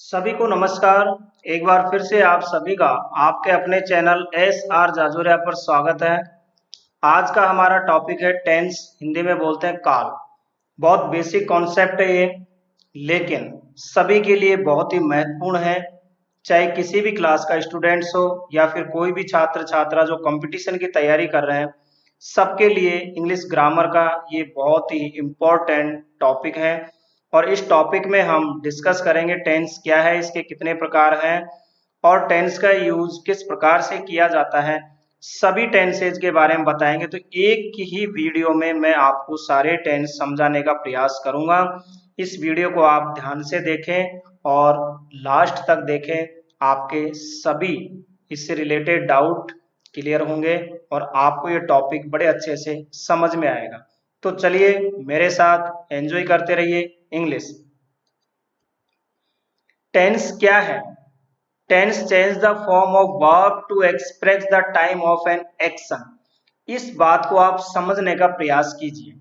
सभी को नमस्कार। एक बार फिर से आप सभी का आपके अपने चैनल एस आर जाजोरिया पर स्वागत है। आज का हमारा टॉपिक है टेंस, हिंदी में बोलते हैं काल। बहुत बेसिक कॉन्सेप्ट है ये, लेकिन सभी के लिए बहुत ही महत्वपूर्ण है। चाहे किसी भी क्लास का स्टूडेंट्स हो या फिर कोई भी छात्र छात्रा जो कंपटीशन की तैयारी कर रहे हैं, सबके लिए इंग्लिश ग्रामर का ये बहुत ही इम्पोर्टेंट टॉपिक है। और इस टॉपिक में हम डिस्कस करेंगे टेंस क्या है, इसके कितने प्रकार हैं और टेंस का यूज किस प्रकार से किया जाता है। सभी टेंसेज के बारे में बताएंगे। तो एक ही वीडियो में मैं आपको सारे टेंस समझाने का प्रयास करूंगा। इस वीडियो को आप ध्यान से देखें और लास्ट तक देखें। आपके सभी इससे रिलेटेड डाउट क्लियर होंगे और आपको ये टॉपिक बड़े अच्छे से समझ में आएगा। तो चलिए मेरे साथ एंजॉय करते रहिए इंग्लिश। टेंस क्या है? Tense change the form of verb to express the time of an action. इस बात को आप समझने का प्रयास कीजिए।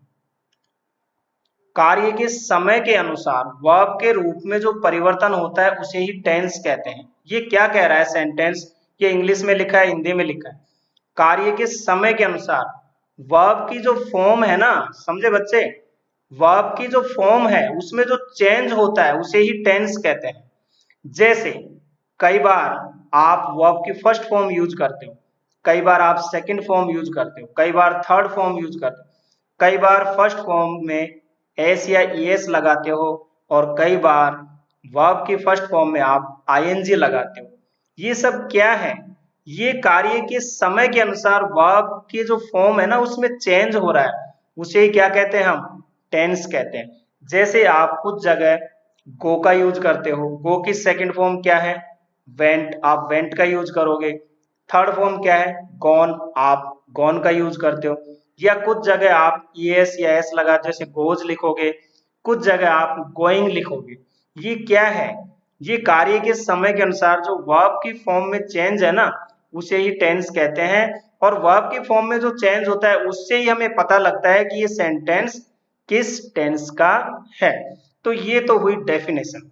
कार्य के समय के अनुसार वर्ब के रूप में जो परिवर्तन होता है उसे ही टेंस कहते हैं। ये क्या कह रहा है सेंटेंस? ये इंग्लिश में लिखा है, हिंदी में लिखा है। कार्य के समय के अनुसार वर्ब की जो फॉर्म है ना, समझे बच्चे, वर्ब की जो फॉर्म है उसमें जो चेंज होता है उसे ही टेंस कहते हैं। जैसे कई बार आप वर्ब की फर्स्ट फॉर्म यूज करते हो, कई बार आप सेकंड फॉर्म यूज करते हो, कई बार थर्ड फॉर्म यूज करते हो, कई बार फर्स्ट फॉर्म में एस या ईएस लगाते हो और कई बार वर्ब की फर्स्ट फॉर्म में आप आईएनजी लगाते हो। ये सब क्या है? ये कार्य के समय के अनुसार वर्ब की जो फॉर्म है ना उसमें चेंज हो रहा है, उसे क्या कहते हैं? हम टेंस कहते हैं। जैसे आप कुछ जगह गो का यूज करते हो, गो की सेकंड फॉर्म क्या है? वेंट, आप वेंट का यूज करोगे। थर्ड फॉर्म क्या है? गॉन, आप गॉन का यूज करते हो। या कुछ जगह आप ईएस या एस लगा जैसे गोज लिखोगे, कुछ जगह आप गोइंग लिखोगे। ये क्या है? ये कार्य के समय के अनुसार जो वर्ब की फॉर्म में चेंज है ना उसे ही टेंस कहते हैं। और वर्ब की फॉर्म में जो चेंज होता है उससे ही हमें पता लगता है कि ये सेंटेंस किस टेंस का है। तो ये तो हुई डेफिनेशन।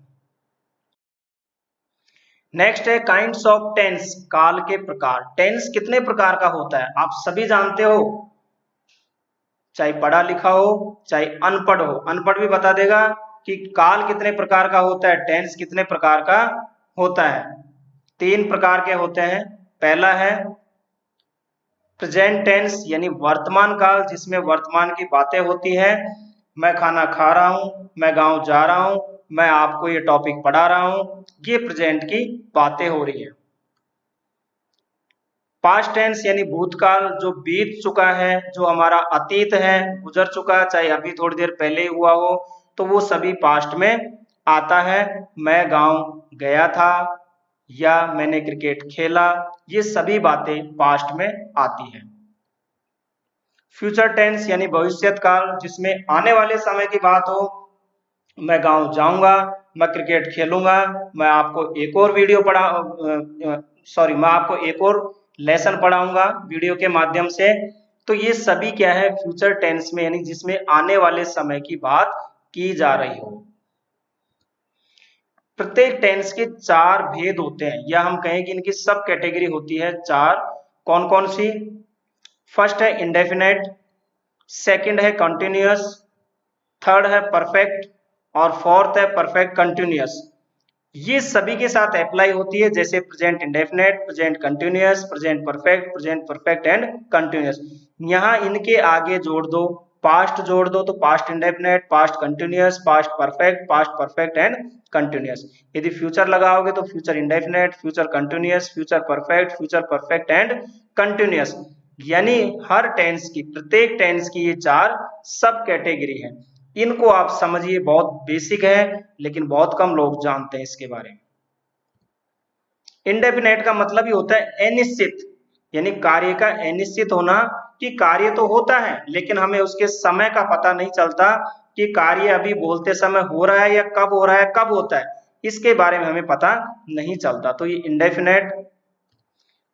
नेक्स्ट है काइंड्स ऑफ टेंस, काल के प्रकार। टेंस कितने प्रकार का होता है आप सभी जानते हो, चाहे पढ़ा लिखा हो चाहे अनपढ़ हो। अनपढ़ भी बता देगा कि काल कितने प्रकार का होता है, टेंस कितने प्रकार का होता है। 3 प्रकार के होते हैं। पहला है प्रेजेंट टेंस यानी वर्तमान काल, जिसमें वर्तमान की बातें होती हैं। मैं खाना खा रहा हूं, मैं गांव जा रहा हूं, मैं आपको ये टॉपिक पढ़ा रहा हूं, ये प्रेजेंट की बातें हो रही है। पास्ट टेंस यानी भूतकाल, जो बीत चुका है, जो हमारा अतीत है, गुजर चुका, चाहे अभी थोड़ी देर पहले हुआ हो, तो वो सभी पास्ट में आता है। मैं गांव गया था या मैंने क्रिकेट खेला, ये सभी बातें पास्ट में आती हैं। फ्यूचर टेंस यानी भविष्यत काल, जिसमें आने वाले समय की बात हो। मैं गांव जाऊंगा, मैं क्रिकेट खेलूंगा, मैं आपको एक और वीडियो मैं आपको एक और लेसन पढ़ाऊंगा वीडियो के माध्यम से। तो ये सभी क्या है? फ्यूचर टेंस में, यानी जिसमें आने वाले समय की बात की जा रही हो। प्रत्येक टेंस के 4 भेद होते हैं, या हम कहें कि इनकी सब कैटेगरी होती है 4। कौन कौन सी? फर्स्ट है इंडेफिनेट, सेकंड है कंटिन्यूअस, थर्ड है परफेक्ट और फोर्थ है परफेक्ट कंटिन्यूअस। ये सभी के साथ अप्लाई होती है, जैसे present indefinite, present continuous, present perfect and continuous. यहाँ इनके आगे जोड़ दो, पास्ट जोड़ दो तो past indefinite, past continuous, past perfect and continuous. यदि फ्यूचर लगाओगे तो future indefinite, future continuous, future perfect and continuous. यानी हर टेंस की, प्रत्येक टेंस की ये 4 सब कैटेगरी है। इनको आप समझिए, बहुत बेसिक है लेकिन बहुत कम लोग जानते हैं इसके बारे में। इंडेफिनेट का मतलब ही होता है अनिश्चित, यानी कार्य का अनिश्चित होना, कि कार्य तो होता है लेकिन हमें उसके समय का पता नहीं चलता कि कार्य अभी बोलते समय हो रहा है या कब हो रहा है, कब होता है, इसके बारे में हमें पता नहीं चलता। तो ये इंडेफिनेट।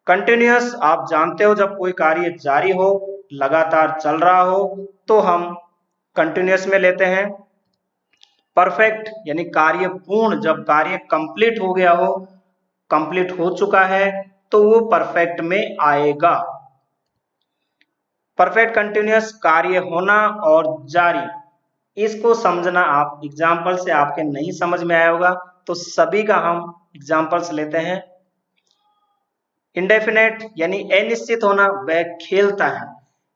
कंटिन्यूअस, आप जानते हो जब कोई कार्य जारी हो, लगातार चल रहा हो, तो हम कंटिन्यूअस में लेते हैं। परफेक्ट यानी कार्य पूर्ण, जब कार्य कंप्लीट हो गया हो, कंप्लीट हो चुका है, तो वो परफेक्ट में आएगा। परफेक्ट कंटिन्यूअस कार्य होना और जारी, इसको समझना आप एग्जाम्पल से आपके नहीं समझ में आया होगा, तो सभी का हम एग्जाम्पल्स लेते हैं। इंडेफिनेट यानी अनिश्चित होना, वह खेलता है।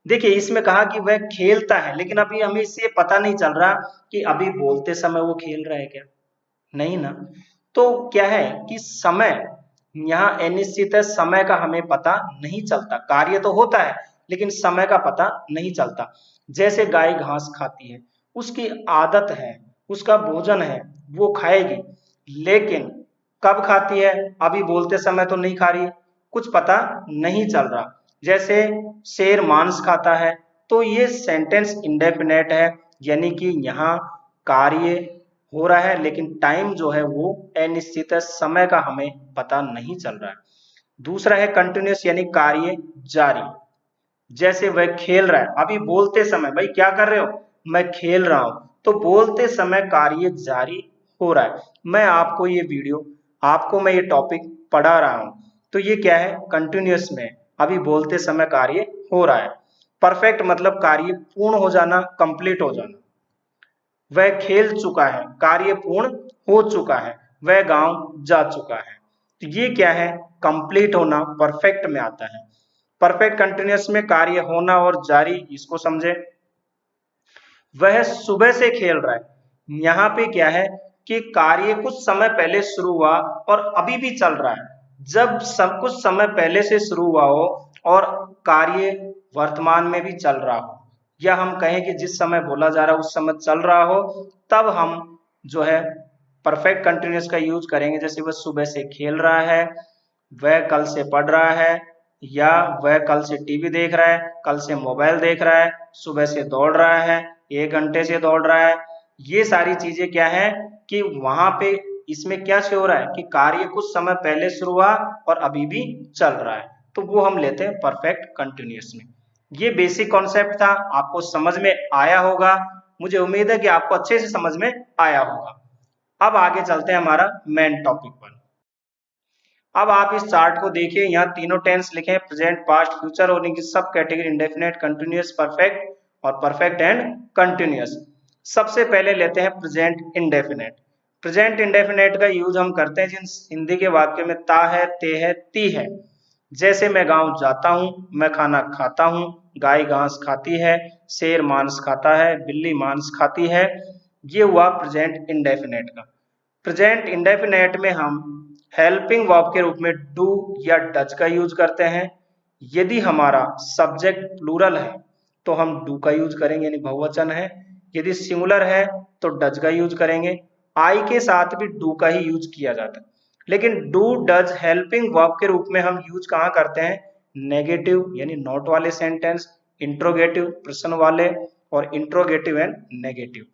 देखिए इसमें कहा कि वह खेलता है, लेकिन अभी हमें इससे पता नहीं चल रहा कि अभी बोलते समय वो खेल रहा है क्या, नहीं ना। तो क्या है कि समय यहाँ अनिश्चित है, समय का हमें पता नहीं चलता। कार्य तो होता है लेकिन समय का पता नहीं चलता। जैसे गाय घास खाती है, उसकी आदत है, उसका भोजन है, वो खाएगी, लेकिन कब खाती है, अभी बोलते समय तो नहीं खा रही, कुछ पता नहीं चल रहा। जैसे शेर मांस खाता है, तो ये सेंटेंस इंडेफिनेट है, यानी कि यहाँ कार्य हो रहा है लेकिन टाइम जो है वो अनिश्चित है, समय का हमें पता नहीं चल रहा है। दूसरा है कंटिन्यूअस यानी कार्य जारी। जैसे वह खेल रहा है, अभी बोलते समय, भाई क्या कर रहे हो, मैं खेल रहा हूं, तो बोलते समय कार्य जारी हो रहा है। मैं आपको ये वीडियो, आपको मैं ये टॉपिक पढ़ा रहा हूं, तो ये क्या है, कंटिन्यूअस में, अभी बोलते समय कार्य हो रहा है। परफेक्ट मतलब कार्य पूर्ण हो जाना, कंप्लीट हो जाना। वह खेल चुका है, कार्य पूर्ण हो चुका है, वह गांव जा चुका है। तो ये क्या है, कंप्लीट होना परफेक्ट में आता है। परफेक्ट कंटिन्यूअस में कार्य होना और जारी, इसको समझे। वह सुबह से खेल रहा है, यहाँ पे क्या है कि कार्य कुछ समय पहले शुरू हुआ और अभी भी चल रहा है। जब सब कुछ समय पहले से शुरू हुआ हो और कार्य वर्तमान में भी चल रहा हो, या हम कहें कि जिस समय बोला जा रहा है उस समय चल रहा हो, तब हम जो है परफेक्ट कंटिन्यूअस का यूज करेंगे। जैसे वह सुबह से खेल रहा है, वह कल से पढ़ रहा है, या वह कल से टीवी देख रहा है, कल से मोबाइल देख रहा है, सुबह से दौड़ रहा है, 1 घंटे से दौड़ रहा है। ये सारी चीजें क्या है कि वहां पे इसमें क्या शो हो रहा है कि कार्य कुछ समय पहले शुरू हुआ और अभी भी चल रहा है, तो वो हम लेते हैं परफेक्ट कंटिन्यूअस में। ये बेसिक कॉन्सेप्ट था, आपको समझ में आया होगा, मुझे उम्मीद है कि आपको अच्छे से समझ में आया होगा। अब आगे चलते हैं हमारा मेन टॉपिक पर। अब आप इस चार्ट को देखिए, यहाँ तीनों टेंस लिखे हैं, प्रेजेंट, पास्ट, फ्यूचर, और इनकी सब कैटेगरी इंडेफिनेट, कंटिन्यूअस, परफेक्ट और परफेक्ट एंड कंटिन्यूअस। सबसे पहले लेते हैं प्रेजेंट इंडेफिनेट। प्रेजेंट इंडेफिनेट का यूज हम करते हैं जिन हिंदी के वाक्य में ता है, ते है, ती है। जैसे मैं गांव जाता हूं, मैं खाना खाता हूं, गाय घास खाती है, शेर मांस खाता है, बिल्ली मांस खाती है। ये हुआ प्रेजेंट इंडेफिनेट का। प्रेजेंट इंडेफिनेट में हम हेल्पिंग वर्ब के रूप में डू या डज का यूज करते हैं। यदि हमारा सब्जेक्ट प्लूरल है तो हम डू का यूज करेंगे, यानी बहुवचन है। यदि सिंगुलर है तो डज का यूज करेंगे। आई के साथ भी डू का ही यूज किया जाता है, लेकिन डू डज हेल्पिंग वर्ब के रूप में हम यूज कहाँ करते हैं, नेगेटिव यानी नॉट वाले सेंटेंस, इंट्रोगेटिव प्रश्न वाले, और इंट्रोगेटिव एंड नेगेटिव।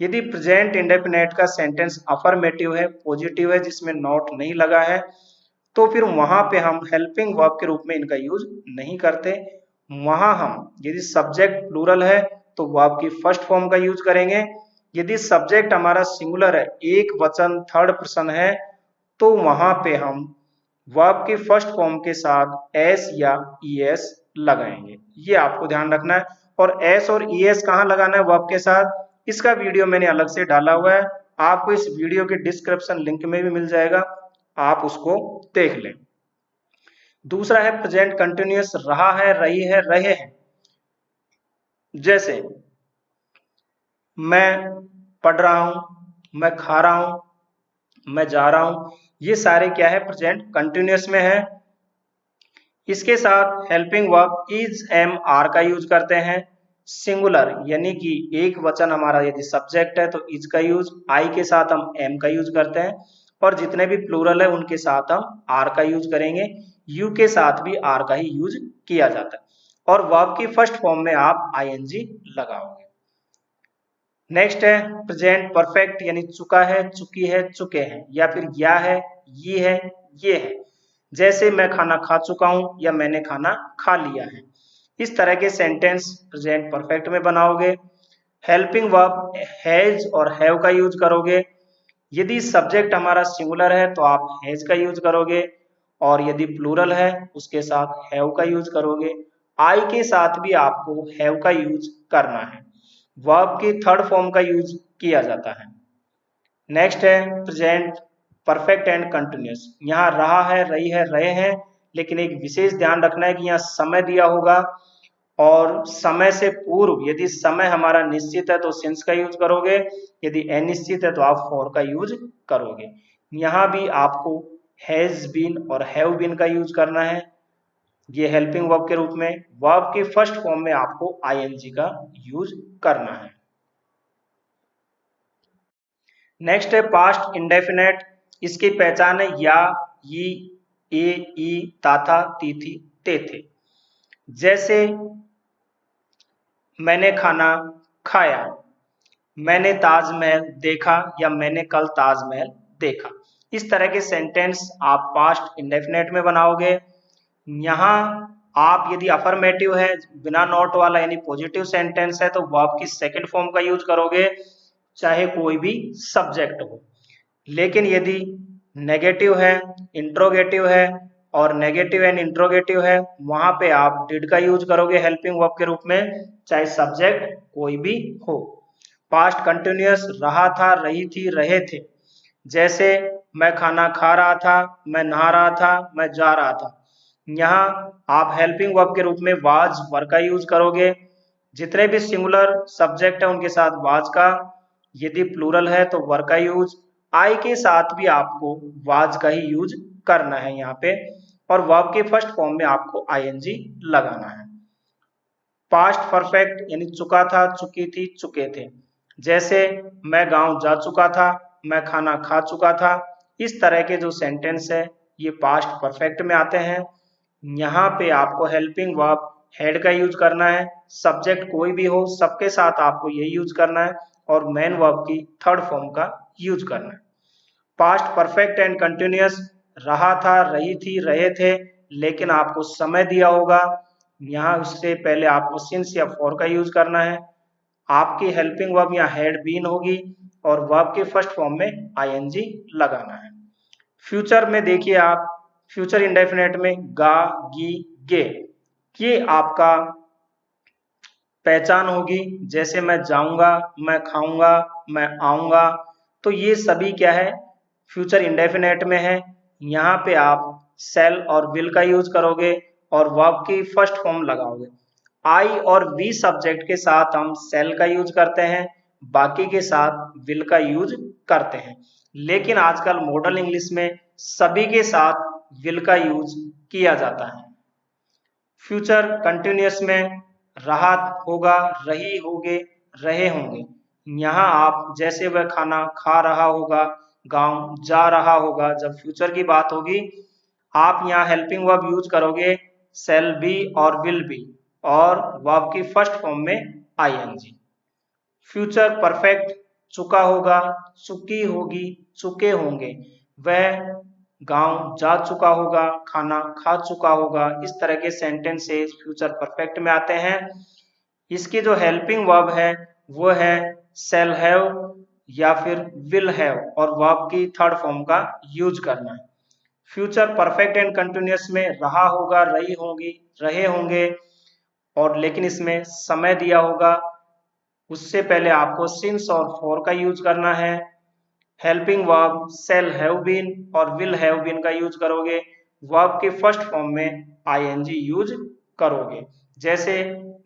यदि प्रेजेंट इंडेफिनेट का सेंटेंस अफर्मेटिव है, पॉजिटिव है, जिसमें नॉट नहीं लगा है, तो फिर वहां पे हम हेल्पिंग वर्ब के रूप में इनका यूज नहीं करते। वहां हम यदि सब्जेक्ट प्लूरल है तो वर्ब की फर्स्ट फॉर्म का यूज करेंगे। यदि सब्जेक्ट हमारा सिंगुलर है, एक वचन थर्ड पर्सन है, तो वहां पे हम वर्ब की फर्स्ट फॉर्म के साथ एस या ईएस लगाएंगे। ये आपको ध्यान रखना है। और एस और ईएस कहाँ लगाना है वर्ब के साथ, इसका वीडियो मैंने अलग से डाला हुआ है, आपको इस वीडियो के डिस्क्रिप्शन लिंक में भी मिल जाएगा, आप उसको देख लें। दूसरा है प्रेजेंट कंटिन्यूअस, रहा है, रही है, रहे हैं। जैसे मैं पढ़ रहा हूं, मैं खा रहा हूं, मैं जा रहा हूं, ये सारे क्या है, प्रेजेंट कंटिन्यूअस में है। इसके साथ helping verb is, am, are का यूज करते हैं। सिंगुलर यानी कि एक वचन हमारा यदि सब्जेक्ट है तो इज का यूज, आई के साथ हम एम का यूज करते हैं, और जितने भी प्लूरल है उनके साथ हम आर का यूज करेंगे। यू के साथ भी आर का ही यूज किया जाता है, और वर्ब की फर्स्ट फॉर्म में आप आईएनजी लगाओगे। नेक्स्ट है प्रेजेंट परफेक्ट, यानी चुका है, चुकी है, चुके हैं, या फिर या है, ये है, ये है। जैसे मैं खाना खा चुका हूं या मैंने खाना खा लिया है। इस तरह के सेंटेंस प्रेजेंट परफेक्ट में बनाओगे। हेल्पिंग वर्ब हैज और हैव का यूज करोगे। यदि सब्जेक्ट हमारा सिंगुलर है तो आप हैज का यूज करोगे, और यदि प्लूरल है उसके साथ हैव का यूज करोगे। आई के साथ भी आपको हैव का यूज करना है। वर्ब की थर्ड फॉर्म का यूज किया जाता है। नेक्स्ट है प्रेजेंट परफेक्ट एंड कंटिन्यूस। यहाँ रहा है, रही है, रहे हैं, लेकिन एक विशेष ध्यान रखना है कि यहाँ समय दिया होगा, और समय से पूर्व यदि समय हमारा निश्चित है तो सिंस का यूज करोगे, यदि अनिश्चित है तो आप फॉर का यूज करोगे। यहाँ भी आपको हैज बीन और हैव बीन का यूज करना है, ये हेल्पिंग वर्ब के रूप में। वर्ब की फर्स्ट फॉर्म में आपको आईएनजी का यूज करना है। नेक्स्ट है पास्ट इंडेफिनेट। इसकी पहचान है या, ई, ई, ता था, ती थी, ते थे। जैसे मैंने खाना खाया, मैंने ताजमहल देखा, या मैंने कल ताजमहल देखा। इस तरह के सेंटेंस आप पास्ट इंडेफिनेट में बनाओगे। यहाँ आप यदि अफर्मेटिव है, बिना नॉट वाला यानी पॉजिटिव सेंटेंस है, तो वर्ब की सेकंड फॉर्म का यूज करोगे, चाहे कोई भी सब्जेक्ट हो। लेकिन यदि नेगेटिव है, इंट्रोगेटिव है, और नेगेटिव एंड इंट्रोगेटिव है, वहां पे आप डिड का यूज करोगे हेल्पिंग वर्ब के रूप में, चाहे सब्जेक्ट कोई भी हो। पास्ट कंटिन्यूअस रहा था, रही थी, रहे थे। जैसे मैं खाना खा रहा था, मैं नहा रहा था, मैं जा रहा था। यहाँ आप हेल्पिंग वर्ब के रूप में वाज वर का यूज करोगे। जितने भी सिंगुलर सब्जेक्ट है उनके साथ वाज का, यदि प्लूरल है तो वर का यूज। आई के साथ भी आपको वाज का ही यूज करना है यहाँ पे, और वर्ब के फर्स्ट फॉर्म में आपको आईएनजी लगाना है। पास्ट परफेक्ट यानी चुका था, चुकी थी, चुके थे। जैसे मैं गांव जा चुका था, मैं खाना खा चुका था। इस तरह के जो सेंटेंस है ये पास्ट परफेक्ट में आते हैं। यहाँ पे आपको हेल्पिंग वर्ब हैड का यूज करना है, सब्जेक्ट कोई भी हो सबके साथ आपको यही यूज करना है, और मेन वर्ब की थर्ड फॉर्म का यूज करना है। पास्ट परफेक्ट एंड कंटिन्यूअस रहा था, रही थी, रहे थे, लेकिन आपको समय दिया होगा, यहाँ उससे पहले आपको सिंस या फॉर का यूज करना है। आपकी हेल्पिंग वर्ब यहाँ हैड बीन होगी, और वर्ब के फर्स्ट फॉर्म में आईएनजी लगाना है। फ्यूचर में देखिए आप, फ्यूचर इंडेफिनेट में गा, गी, गे, ये आपका पहचान होगी। जैसे मैं जाऊंगा, मैं खाऊंगा, मैं आऊंगा, तो ये सभी क्या है, फ्यूचर इंडेफिनेट में है। यहाँ पे आप सेल और विल का यूज करोगे, और वर्ब की फर्स्ट फॉर्म लगाओगे। आई और वी सब्जेक्ट के साथ हम सेल का यूज करते हैं, बाकी के साथ विल का यूज करते हैं। लेकिन आजकल मॉडर्न इंग्लिश में सभी के साथ विल का यूज किया जाता है। फ्यूचर कंटिन्यूअस में रहा होगा, रही होगे, रहे होंगे। यहाँ आप जैसे वह खाना खा रहा होगा, गांव जा रहा होगा, जब फ्यूचर की बात होगी आप यहाँ हेल्पिंग वर्ब यूज करोगे, सेल बी और विल बी, और वर्ब की फर्स्ट फॉर्म में आईएनजी। फ्यूचर परफेक्ट चुका होगा, चुकी होगी, चुके होंगे। वह गांव जा चुका होगा, खाना खा चुका होगा। इस तरह के सेंटेंसेस फ्यूचर परफेक्ट में आते हैं। इसकी जो हेल्पिंग वर्ब है वो है शैल हैव या फिर विल हैव, और वर्ब की थर्ड फॉर्म का यूज करना है। फ्यूचर परफेक्ट एंड कंटिन्यूअस में रहा होगा, रही होगी, रहे होंगे, और लेकिन इसमें समय दिया होगा, उससे पहले आपको सिंस और फॉर का यूज करना है। Helping verb shall have been और विल हैव बीन का यूज करोगे, वर्ब के फर्स्ट फॉर्म में आईएनजी यूज करोगे। जैसे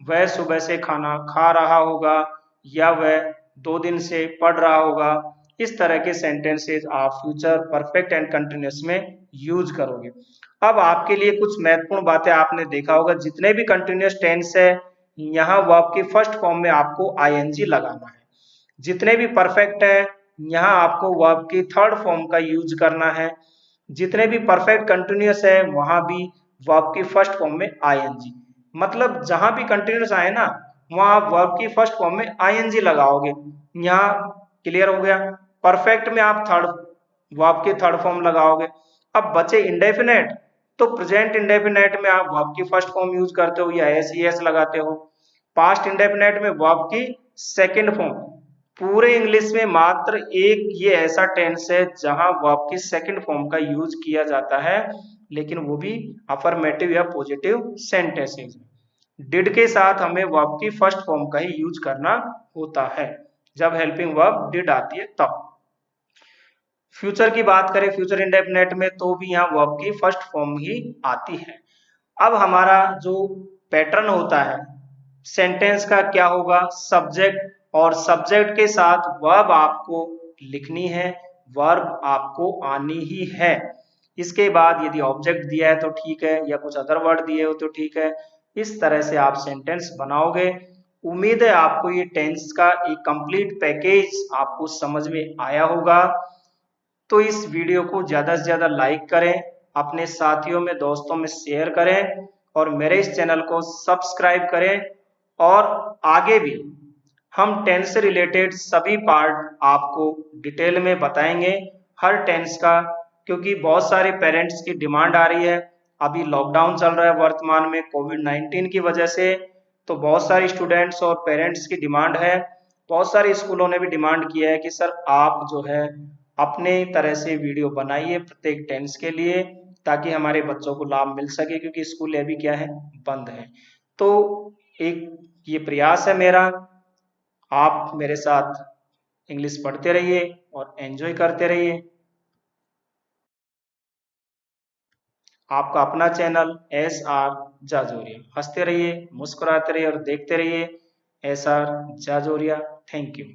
वह सुबह से खाना खा रहा होगा, या वह 2 दिन से पढ़ रहा होगा। इस तरह के सेंटेंसेस आप फ्यूचर परफेक्ट एंड कंटिन्यूअस में यूज करोगे। अब आपके लिए कुछ महत्वपूर्ण बातें आपने देखा होगा, जितने भी कंटिन्यूअस टेंस है यहाँ वर्ब की फर्स्ट फॉर्म में आपको आईएनजी लगाना है। जितने भी परफेक्ट है यहाँ आपको वर्ब की थर्ड फॉर्म का यूज करना है। जितने भी परफेक्ट कंटिन्यूअस है वहां भी वर्ब की फर्स्ट फॉर्म में आईएनजी, मतलब जहां भी कंटिन्यूअस आए ना वहां आप वर्ब की फर्स्ट फॉर्म में आईएनजी लगाओगे। यहाँ क्लियर हो गया। परफेक्ट में आप थर्ड वर्ब की थर्ड फॉर्म लगाओगे। अब बचे इंडेफिनेट, तो प्रेजेंट इंडेफिनेट में आप वर्ब की फर्स्ट फॉर्म यूज करते हो या एस लगाते हो। पास्ट इंडेफिनेट में वर्ब की सेकंड फॉर्म। पूरे इंग्लिश में मात्र एक ये ऐसा टेंस है जहां वर्ब की सेकंड फॉर्म का यूज किया जाता है, लेकिन वो भी अफर्मेटिव या पॉजिटिव सेंटेंसेस में। डिड के साथ हमें वर्ब की फर्स्ट फॉर्म का ही यूज करना होता है जब हेल्पिंग वर्ब डिड आती है तब। फ्यूचर की बात करें, फ्यूचर इंडेफिनेट में, तो भी यहाँ वर्ब की फर्स्ट फॉर्म ही आती है। अब हमारा जो पैटर्न होता है सेंटेंस का क्या होगा, सब्जेक्ट और सब्जेक्ट के साथ वर्ब आपको लिखनी है, वर्ब आपको आनी ही है। इसके बाद यदि ऑब्जेक्ट दिया है तो ठीक है, या कुछ अदर वर्ड दिए हो तो ठीक है। इस तरह से आप सेंटेंस बनाओगे। उम्मीद है आपको ये टेंस का एक कंप्लीट पैकेज आपको समझ में आया होगा। तो इस वीडियो को ज़्यादा से ज़्यादा लाइक करें, अपने साथियों में, दोस्तों में शेयर करें और मेरे इस चैनल को सब्सक्राइब करें। और आगे भी हम टेंस से रिलेटेड सभी पार्ट आपको डिटेल में बताएंगे, हर टेंस का, क्योंकि बहुत सारे पेरेंट्स की डिमांड आ रही है। अभी लॉकडाउन चल रहा है वर्तमान में कोविड-19 की वजह से, तो बहुत सारे स्टूडेंट्स और पेरेंट्स की डिमांड है। बहुत सारे स्कूलों ने भी डिमांड किया है कि सर आप जो है अपने तरह से वीडियो बनाइए प्रत्येक टेंस के लिए, ताकि हमारे बच्चों को लाभ मिल सके, क्योंकि स्कूल अभी क्या है, बंद है। तो एक ये प्रयास है मेरा, आप मेरे साथ इंग्लिश पढ़ते रहिए और एंजॉय करते रहिए। आपका अपना चैनल SR जाजोरिया। हंसते रहिए, मुस्कुराते रहिए और देखते रहिए SR जाजोरिया। Thank you.